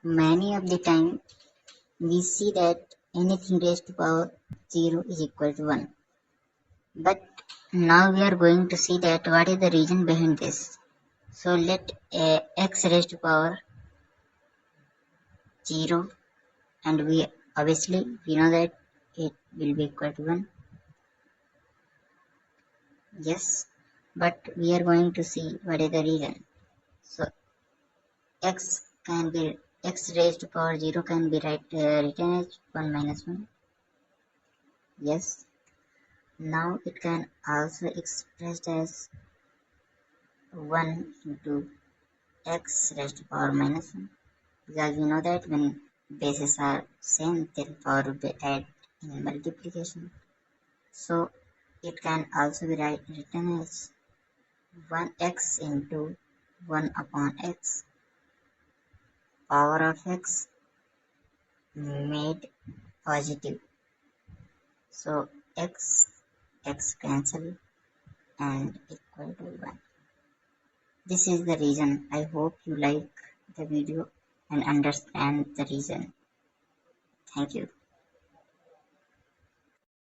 Many of the time we see that anything raised to power 0 is equal to 1. But now we are going to see that what is the reason behind this. So let x raised to power 0, and we know that it will be equal to 1. Yes, but we are going to see what is the reason. So x raised to power 0 can be written as 1 minus 1. Yes, now it can also expressed as 1 into x raised to power minus 1, because we know that when bases are same, their power will be added in multiplication. So it can also be written as 1x into 1 upon x, power of x made positive. So x cancel and equal to 1. This is the reason. I hope you like the video and understand the reason. Thank you.